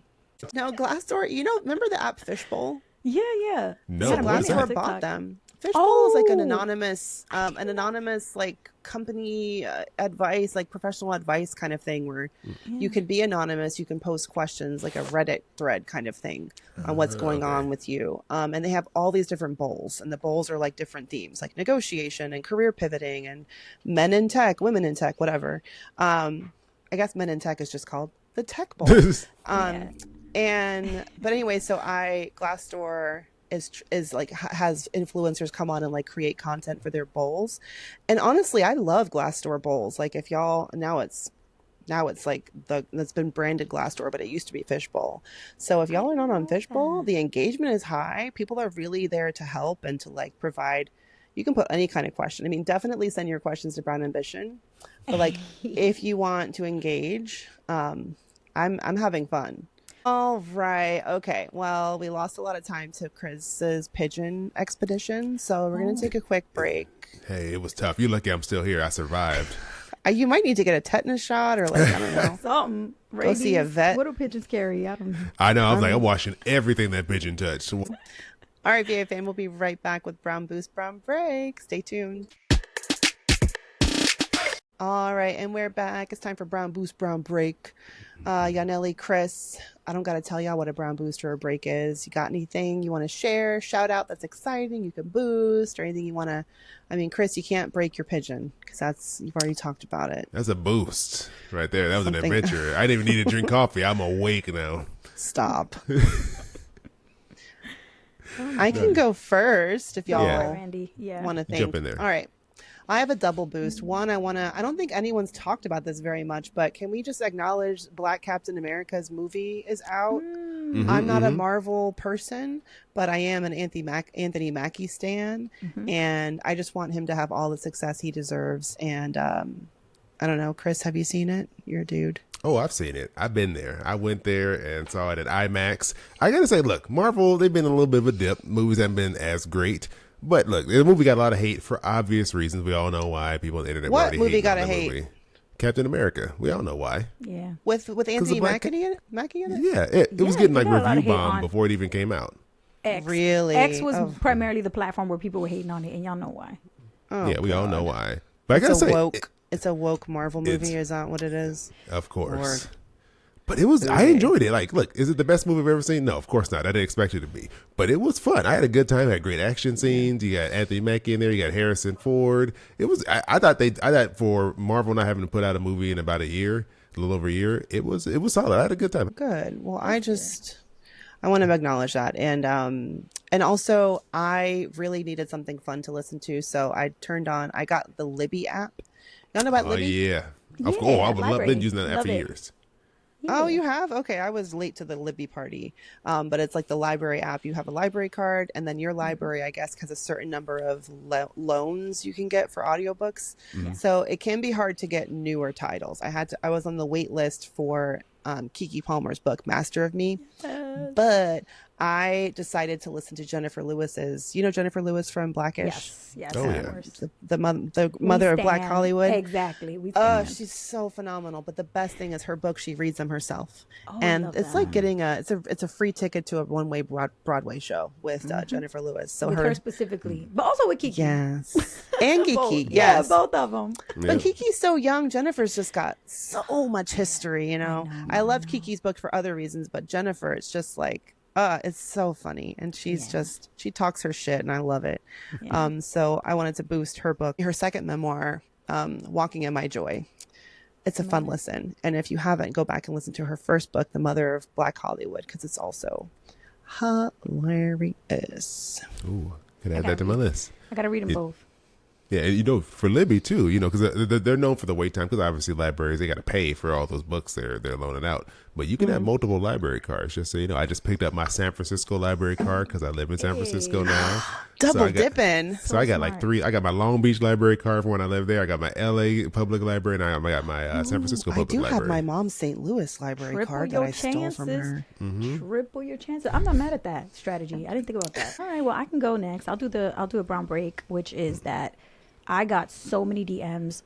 Speaker 1: Glassdoor, remember the app Fishbowl?
Speaker 2: Yeah.
Speaker 3: No,
Speaker 1: so Glassdoor bought them. Fishbowl is like an anonymous like company advice, like professional advice kind of thing, where you can be anonymous, you can post questions, like a Reddit thread kind of thing on what's going on with you. And they have all these different bowls, and the bowls are like different themes, like negotiation and career pivoting and men in tech, women in tech, whatever. I guess men in tech is just called the tech bowl. But anyway, so Glassdoor is like has influencers come on and like create content for their bowls, and honestly I love Glassdoor bowls. Like if y'all now it's like that's been branded Glassdoor, but it used to be Fishbowl. So if y'all are not on Fishbowl, the engagement is high. People are really there to help and to like provide. You can put any kind of question. I mean, definitely send your questions to Brown Ambition, but like if you want to engage, I'm having fun. All right. Okay. Well, we lost a lot of time to Chris's pigeon expedition, so we're going to
Speaker 2: Oh,
Speaker 1: take a quick break.
Speaker 3: Hey, it was tough. You're lucky I'm still here. I survived.
Speaker 1: You might need to get a tetanus shot or like, I don't know,
Speaker 2: something.
Speaker 1: go see a
Speaker 2: Rabies.
Speaker 1: vet.
Speaker 2: What do pigeons carry? I don't know.
Speaker 3: I know. I was like, I'm watching everything that pigeon touched.
Speaker 1: All right, VA fam, we'll be right back with Brown Boost, Brown Break. Stay tuned. All right, and we're back. It's time for Brown Boost, Brown Break. Yaneli, Chris, I don't got to tell y'all what a brown boost or a break is. You got anything you want to share, shout out that's exciting, you can boost, or anything you want to... I mean, Chris, you can't break your pigeon because you've already talked about it.
Speaker 3: That's a boost right there. That was
Speaker 1: Something.
Speaker 3: an adventure. I didn't even need to drink coffee. I'm awake now.
Speaker 1: Stop. I can go first if y'all
Speaker 2: Randy. Yeah.
Speaker 1: want to think.
Speaker 3: Jump in there.
Speaker 1: All right. I have a double boost. One, I don't think anyone's talked about this very much, but can we just acknowledge Black Captain America's movie is out? I'm not a Marvel person, but I am an Anthony Mackie stan, and I just want him to have all the success he deserves. And I don't know, Chris, have you seen it? You're a dude.
Speaker 3: Oh, I've seen it. I've been there. I went there and saw it at IMAX. I gotta say, look, Marvel, they've been in a little bit of a dip. Movies haven't been as great. But look, the movie got a lot of hate for obvious reasons. We all know why. People on the internet were
Speaker 1: What
Speaker 3: already
Speaker 1: movie
Speaker 3: hating
Speaker 1: got
Speaker 3: on
Speaker 1: a
Speaker 3: the
Speaker 1: hate?
Speaker 3: movie. Captain America. We all know why.
Speaker 2: Yeah.
Speaker 1: With Anthony
Speaker 3: Black-
Speaker 1: Mackie in it?
Speaker 3: Yeah, it was
Speaker 2: Yeah,
Speaker 3: getting
Speaker 2: they
Speaker 3: like
Speaker 2: got a lot of
Speaker 3: review
Speaker 2: hate
Speaker 3: bomb
Speaker 2: on-
Speaker 3: before it even came out.
Speaker 2: X.
Speaker 1: Really?
Speaker 2: X was
Speaker 1: Oh.
Speaker 2: primarily the platform where people were hating on it, and y'all know why.
Speaker 1: Oh,
Speaker 3: Yeah, we all know
Speaker 1: God.
Speaker 3: why. But I gotta
Speaker 1: It's a
Speaker 3: say,
Speaker 1: woke. It's a woke Marvel movie.
Speaker 3: it's-
Speaker 1: Is that what it is?
Speaker 3: of course.
Speaker 1: Lord.
Speaker 3: But it was, I
Speaker 1: Okay.
Speaker 3: enjoyed it. Like, look, is it the best movie I've ever seen? No, of course not. I didn't expect it to be. But it was fun. I had a good time. I had great action scenes. You got Anthony Mackie in there. You got Harrison Ford. It was, I thought for Marvel not having to put out a movie in about a little over a year, it was solid. I had a good time.
Speaker 1: Good. Well, I want to acknowledge that, and also I really needed something fun to listen to, so I got the Libby app. Y'all know about
Speaker 3: Oh,
Speaker 1: Libby?
Speaker 3: yeah. Of
Speaker 2: Yeah,
Speaker 3: course. I've
Speaker 2: library.
Speaker 3: been using that app
Speaker 2: Love
Speaker 3: for
Speaker 2: it.
Speaker 3: years.
Speaker 1: Oh, you have? Okay, I was late to the Libby party. But it's like the library app. You have a library card, and then your library, I guess, has a certain number of loans you can get for audiobooks. So it can be hard to get newer titles. I was on the wait list for Kiki Palmer's book, Master of Me. But I decided to listen to Jennifer Lewis's. You know Jennifer Lewis from Blackish?
Speaker 2: Yes.
Speaker 3: Oh,
Speaker 2: of
Speaker 3: yeah.
Speaker 2: course.
Speaker 1: The mother
Speaker 2: We
Speaker 1: of Black
Speaker 2: stand.
Speaker 1: Hollywood.
Speaker 2: Exactly. We
Speaker 1: Oh,
Speaker 2: stand.
Speaker 1: she's so phenomenal. But the best thing is her book. She reads them herself,
Speaker 2: Oh, I
Speaker 1: and
Speaker 2: love
Speaker 1: it's
Speaker 2: that.
Speaker 1: like getting it's a free ticket to a one-way Broadway show with Jennifer Lewis. So
Speaker 2: with her specifically, but also with Kiki.
Speaker 1: yes, and
Speaker 2: Both.
Speaker 1: Kiki,
Speaker 2: Yeah,
Speaker 1: yes.
Speaker 2: both of them.
Speaker 3: Yeah.
Speaker 1: But Kiki's so young. Jennifer's just got so much history. You know, I love Kiki's book for other reasons, but Jennifer, it's just like. It's so funny, and she talks her shit, and I love it.
Speaker 2: Yeah.
Speaker 1: So I wanted to boost her book, her second memoir, Walking in My Joy. It's a fun listen, and if you haven't, go back and listen to her first book, The Mother of Black Hollywood, because it's also hilarious.
Speaker 3: Ooh, could add that to my list.
Speaker 2: I gotta read them both.
Speaker 3: Yeah, and for Libby too, because they're known for the wait time. Because obviously libraries, they got to pay for all those books they're loaning out. But you can have multiple library cards. Just so you know, I just picked up my San Francisco library card because I live in San Francisco now.
Speaker 1: Double dipping.
Speaker 3: So I got like
Speaker 2: smart.
Speaker 3: 3. I got my Long Beach library card from when I lived there. I got my LA public library, and I got my San Francisco
Speaker 1: I
Speaker 3: public
Speaker 1: do
Speaker 3: library.
Speaker 1: have my mom's St. Louis library
Speaker 2: Triple
Speaker 1: card that
Speaker 2: your
Speaker 1: I stole from
Speaker 2: chances.
Speaker 1: her.
Speaker 2: Triple your chances. I'm not mad at that strategy. I didn't think about that. All right, well, I can go next. I'll do a brown break, which is that I got so many DMs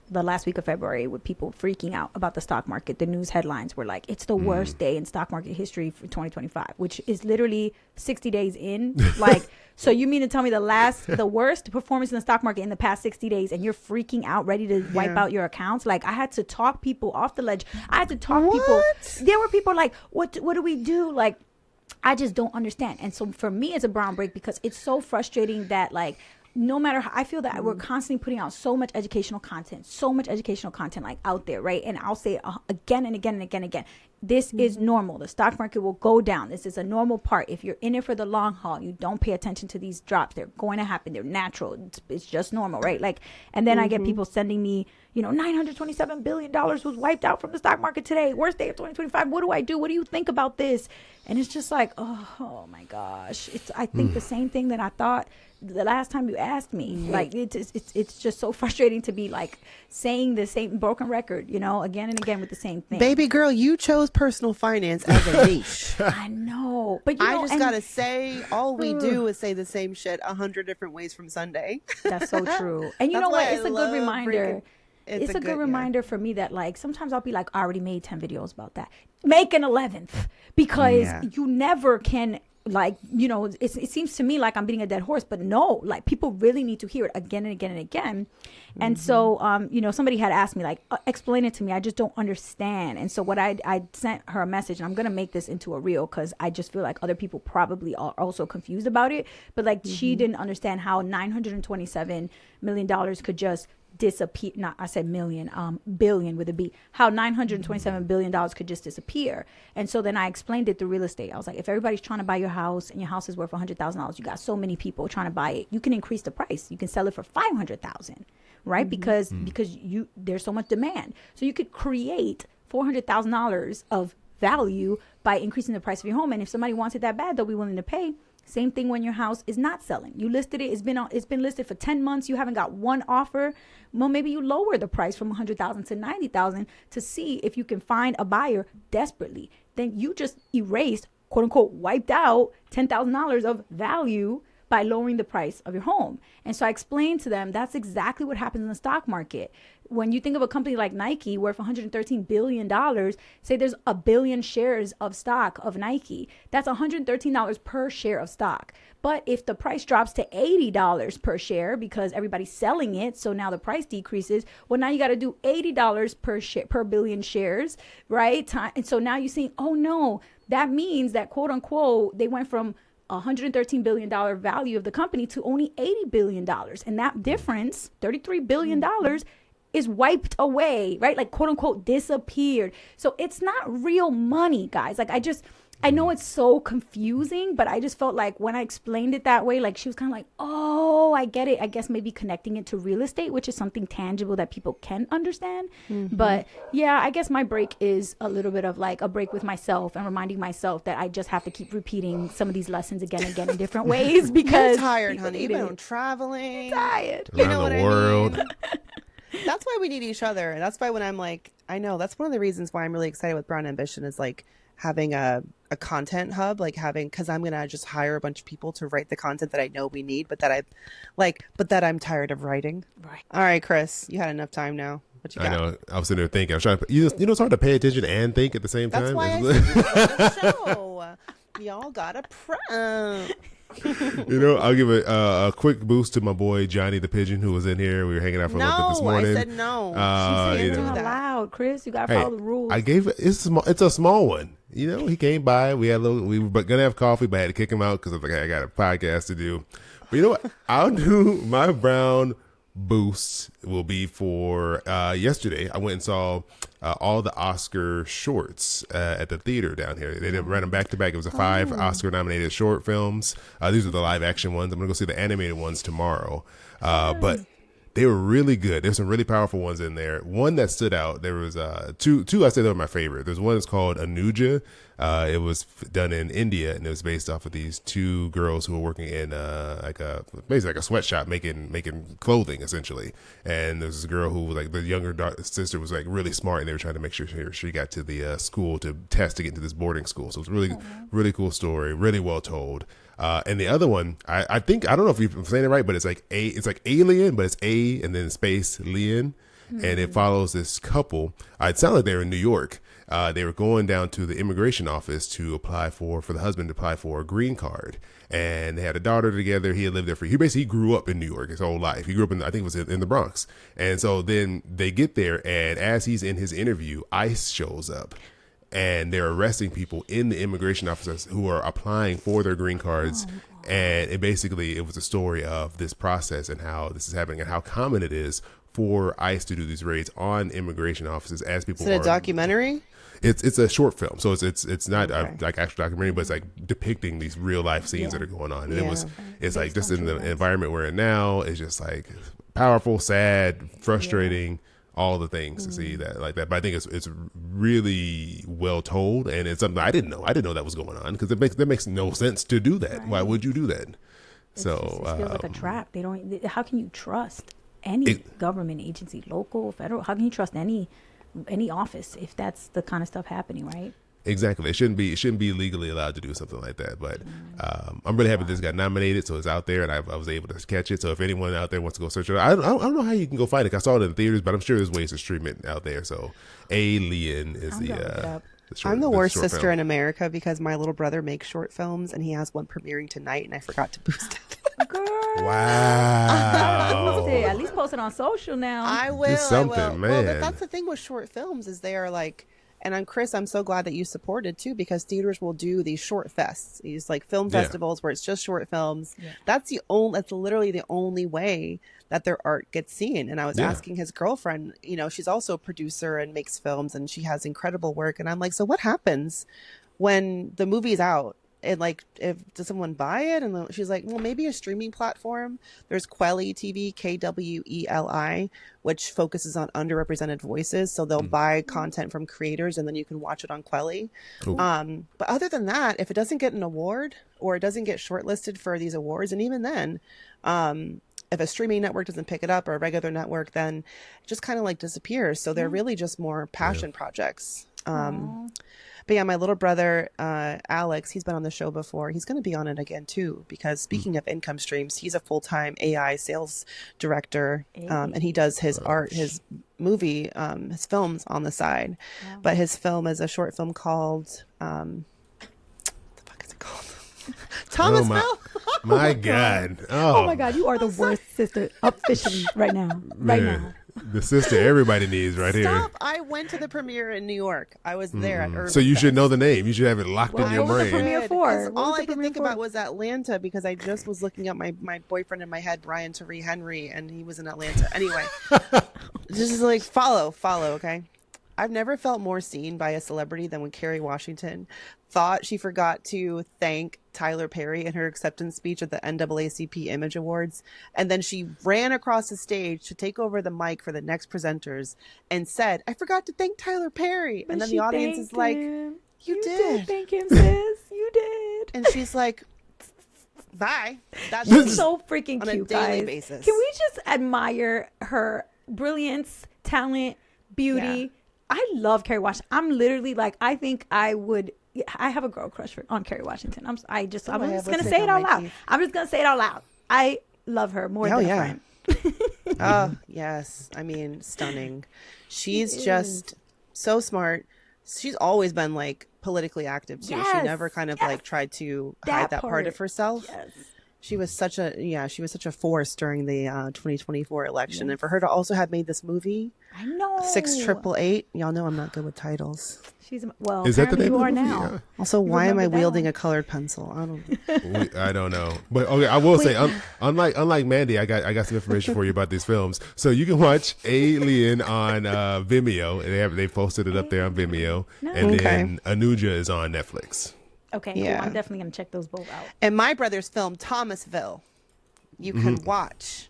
Speaker 2: the last week of February with people freaking out about the stock market. The news headlines were like, it's the worst day in stock market history for 2025, which is literally 60 days in. Like, so you mean to tell me the worst performance in the stock market in the past 60 days, and you're freaking out, ready to wipe out your accounts? Like, I had to talk people off the ledge. I had to talk people. There were people like, what do we do? Like, I just don't understand. And so for me, it's a brown break because it's so frustrating that, like, no matter how, I feel that we're constantly putting out so much educational content like out there, right? And I'll say again and again and again and again, this is normal. The stock market will go down. This is a normal part. If you're in it for the long haul, you don't pay attention to these drops. They're going to happen. They're natural. It's just normal, right? Like, and then I get people sending me, $927 billion was wiped out from the stock market today. Worst day of 2025. What do I do? What do you think about this? And it's just like, oh my gosh. I think the same thing that I thought the last time you asked me. Like it's just so frustrating to be like saying the same broken record, you know, again and again with the same thing.
Speaker 1: Baby girl, you chose personal finance as a niche.
Speaker 2: I know, but you know,
Speaker 1: I just gotta say, all we do is say the same shit 100 different ways from Sunday.
Speaker 2: That's so true. And you know what? It's a good reminder. It's a good reminder for me that like sometimes I'll be like, I already made 10 videos about that. Make an 11th, because you never can, like, you know, it seems to me like I'm beating a dead horse, but no, like people really need to hear it again and again and again. And so, you know, somebody had asked me like, explain it to me. I just don't understand. And so what I sent her a message, and I'm going to make this into a reel because I just feel like other people probably are also confused about it. But like she didn't understand how $927 million could just disappear. Not, I said million, billion with a B. How $927 billion could just disappear. And so then I explained it through real estate. I was like, if everybody's trying to buy your house and your house is worth $100,000, you got so many people trying to buy it, you can increase the price. You can sell it for $500,000, right? Because there's so much demand. So you could create $400,000 of value by increasing the price of your home. And if somebody wants it that bad, they'll be willing to pay. Same thing when your house is not selling. You listed it. It's been listed for 10 months. You haven't got one offer. Well, maybe you lower the price from 100,000 to 90,000 to see if you can find a buyer desperately. Then you just erased, quote unquote, wiped out $10,000 of value by lowering the price of your home. And so I explained to them that's exactly what happens in the stock market. When you think of a company like Nike worth $113 billion, say there's a billion shares of stock of Nike, that's $113 per share of stock. But if the price drops to $80 per share because everybody's selling it, so now the price decreases, well, now you got to do $80 per share, per billion shares, right? And so now you're seeing, oh no, that means that quote unquote, they went from $113 billion value of the company to only $80 billion. And that difference, $33 billion, is wiped away, right? Like quote unquote disappeared. So it's not real money, guys. Like I know it's so confusing, but I just felt like when I explained it that way, like she was kind of like, oh, I get it. I guess maybe connecting it to real estate, which is something tangible that people can understand. But yeah, I guess my break is a little bit of like a break with myself and reminding myself that I just have to keep repeating some of these lessons again and again in different ways because
Speaker 1: you're tired, honey. You've been traveling.
Speaker 2: Tired.
Speaker 1: You know what
Speaker 3: the world.
Speaker 1: I mean? That's why we need each other. And that's why when I'm like, I know that's one of the reasons why I'm really excited with Brown Ambition is like having a content hub, like having, because I'm gonna just hire a bunch of people to write the content that I know we need, but that I'm tired of writing. Right. All right, Chris, you had enough time now. What you got?
Speaker 3: I know. I was sitting there thinking. I was trying to. You know, it's hard to pay attention and think at the same time.
Speaker 1: That's why I said the show. Y'all got a prompt.
Speaker 3: You know, I'll give a quick boost to my boy Johnny the Pigeon who was in here. We were hanging out for a little bit this morning.
Speaker 1: I said no.
Speaker 2: She said it's loud, Chris. You gotta follow the rules.
Speaker 3: I gave it's a small one. You know, he came by. We were gonna have coffee, but I had to kick him out because I got a podcast to do. But you know what? I'll do my Brown boost will be for yesterday. I went and saw all the Oscar shorts at the theater down here. They ran them back to back. It was a 5 Oscar nominated short films. These are the live action ones. I'm gonna go see the animated ones tomorrow. But they were really good. There's some really powerful ones in there. One that stood out, there was two I said they were my favorite. There's one that's called Anuja. It was done in India, and it was based off of these 2 girls who were working in basically like a sweatshop making clothing essentially. And there's this girl who was like the younger sister was like really smart, and they were trying to make sure she got to the school to test to get into this boarding school. So it's really cool story, really well told. And the other one, I think, I don't know if you're saying it right, but it's like Alien, but it's A and then space Lien. And it follows this couple. It sounded like they were in New York. They were going down to the immigration office to apply for the husband to apply for a green card. And they had a daughter together. He had lived there he basically grew up in New York his whole life. He grew up I think it was in the Bronx. And so then they get there, and as he's in his interview, ICE shows up. And they're arresting people in the immigration offices who are applying for their green cards. And it was a story of this process and how this is happening and how common it is for ICE to do these raids on immigration offices as people.
Speaker 1: Is it a documentary?
Speaker 3: It's a short film, so it's not like actual documentary, but it's like depicting these real life scenes that are going on. And it's like just in the environment we're in now, it's just like powerful, sad, frustrating. All the things to see that like that, but I think it's really well told, and it's something I didn't know that was going on because that makes no sense to do that. Right. Why would you do that?
Speaker 2: It
Speaker 3: So
Speaker 2: feels like a trap. They don't. How can you trust any government agency, local, federal? How can you trust any office if that's the kind of stuff happening, right?
Speaker 3: exactly, it shouldn't be legally allowed to do something like that. But I'm really happy this got nominated, so it's out there, and I was able to catch it. So if anyone out there wants to go search it, I don't know how you can go find it. I saw it in theaters, but I'm sure there's ways to stream it out there. So Alien is
Speaker 1: I'm the worst sister
Speaker 3: film
Speaker 1: in America because my little brother makes short films and he has one premiering tonight and I forgot to boost it.
Speaker 2: Girl,
Speaker 3: Wow.
Speaker 2: at least post it on social now.
Speaker 1: I will.
Speaker 3: Do something,
Speaker 1: I will.
Speaker 3: man.
Speaker 1: Well, that's the thing with short films is they are like, and I'm so glad that you supported too, because theaters will do these short fests, these like film festivals where it's just short films. Yeah. That's literally the only way that their art gets seen. And I was asking his girlfriend, you know, she's also a producer and makes films and she has incredible work. And I'm like, so what happens when the movie's out? And like, does someone buy it? And she's like, well, maybe a streaming platform. There's Kweli TV, KWELI, which focuses on underrepresented voices. So they'll buy content from creators and then you can watch it on Kweli. But other than that, if it doesn't get an award or it doesn't get shortlisted for these awards, and even then, if a streaming network doesn't pick it up or a regular network, then it just kind of like disappears. So they're really just more passion projects. But yeah, my little brother, Alex, he's been on the show before. He's going to be on it again, too, because speaking of income streams, he's a full-time AI sales director, and he does his art, his movie, his films on the side. Wow. But his film is a short film called, what the fuck is it called? Thomasville?
Speaker 3: My God.
Speaker 2: Oh, my God. You are the worst sister officially right now. Right now.
Speaker 3: The sister everybody needs right here.
Speaker 1: I went to the premiere in New York. I was there at Urban
Speaker 3: So you
Speaker 1: Fest.
Speaker 3: should know the name. You should have it locked in your
Speaker 2: what was
Speaker 3: brain.
Speaker 2: the premiere for?
Speaker 1: All I could think about was Atlanta because I just was looking at my boyfriend in my head, Brian Tyree Henry, and he was in Atlanta. Anyway, just like follow, okay? I've never felt more seen by a celebrity than when Kerry Washington thought she forgot to thank Tyler Perry in her acceptance speech at the NAACP Image Awards. And then she ran across the stage to take over the mic for the next presenters and said, I forgot to thank Tyler Perry.
Speaker 2: But
Speaker 1: and then the audience is like, you did
Speaker 2: thank him, sis. You did.
Speaker 1: And she's like, bye. That's
Speaker 2: She's so freaking
Speaker 1: on
Speaker 2: cute,
Speaker 1: a daily
Speaker 2: guys.
Speaker 1: basis.
Speaker 2: Can we just admire her brilliance, talent, beauty? Yeah. I love Kerry Washington. I'm literally like, I think I have a girl crush on Kerry Washington. I'm just going to say it out loud. I'm just going to say it out loud. I love her more than a friend.
Speaker 1: Oh, yes. I mean, stunning. She's just so smart. She's always been like politically active too. Yes, she never kind of like tried to hide that part of herself. Yes. She was such a force during the 2024 election. And for her to also have made this movie,
Speaker 2: I know
Speaker 1: 688. Y'all know I'm not good with titles.
Speaker 2: She's
Speaker 3: is that the name
Speaker 2: you
Speaker 3: of
Speaker 2: are
Speaker 3: the movie?
Speaker 2: now.
Speaker 3: Yeah.
Speaker 1: Also, why am I wielding a colored pencil?
Speaker 3: I don't know. But okay, I will say, unlike Mandy, I got some information for you about these films. So you can watch Alien on Vimeo. They posted it up there on Vimeo, and then Anuja is on Netflix.
Speaker 2: Okay, cool. I'm definitely gonna check those both out.
Speaker 1: And my brother's film Thomasville, you can watch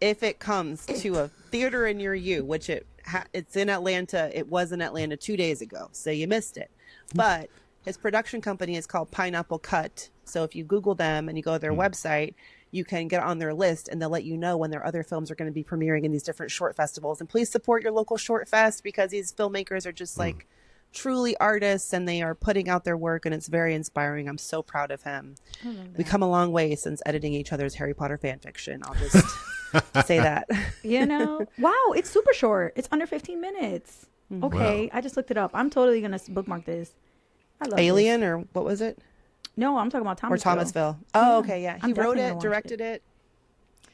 Speaker 1: if it comes to a theater near you, which it's in Atlanta. It was in Atlanta 2 days ago, so you missed it. But his production company is called Pineapple Cut. So if you Google them and you go to their website, you can get on their list and they'll let you know when their other films are going to be premiering in these different short festivals. And please support your local short fest because these filmmakers are just like truly artists and they are putting out their work and it's very inspiring. I'm so proud of him. We come a long way since editing each other's Harry Potter fan fiction. I'll just say that.
Speaker 2: You know, wow, it's super short. It's under 15 minutes. Okay, wow. I just looked it up. I'm totally gonna bookmark this. I love
Speaker 1: Alien
Speaker 2: this.
Speaker 1: Or what was it?
Speaker 2: No, I'm talking about Thomasville.
Speaker 1: Or Thomasville. Oh, okay, yeah. He wrote it, directed it.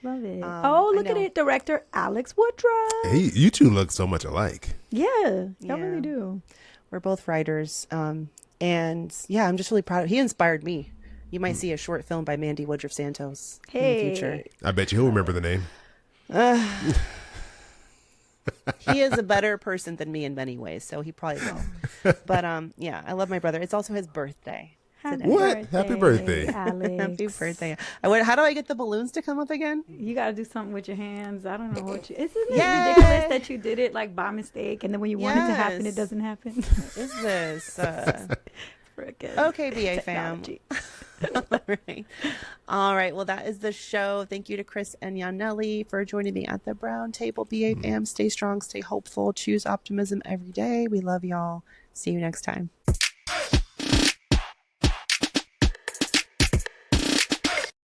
Speaker 2: Love it. Look at it, director Alex Woodruff.
Speaker 3: Hey, you two look so much alike.
Speaker 2: Yeah, y'all really do.
Speaker 1: We're both writers. And yeah, I'm just really proud of. He inspired me. You might see a short film by Mandy Woodruff Santos in the future.
Speaker 3: I bet you he'll remember the name.
Speaker 1: He is a better person than me in many ways, so he probably will. But yeah, I love my brother. It's also his birthday.
Speaker 3: Happy birthday,
Speaker 2: Alex.
Speaker 1: Happy birthday. How do I get the balloons to come up again?
Speaker 2: You got to do something with your hands. I don't know what you... Isn't it ridiculous that you did it like by mistake and then when you want it to happen, it doesn't happen?
Speaker 1: What is this?
Speaker 2: Frickin'
Speaker 1: okay, BA
Speaker 2: technology.
Speaker 1: fam. All right. All right. Well, that is the show. Thank you to Chris and Yaneli for joining me at the Brown Table. BA fam, stay strong, stay hopeful, choose optimism every day. We love y'all. See you next time.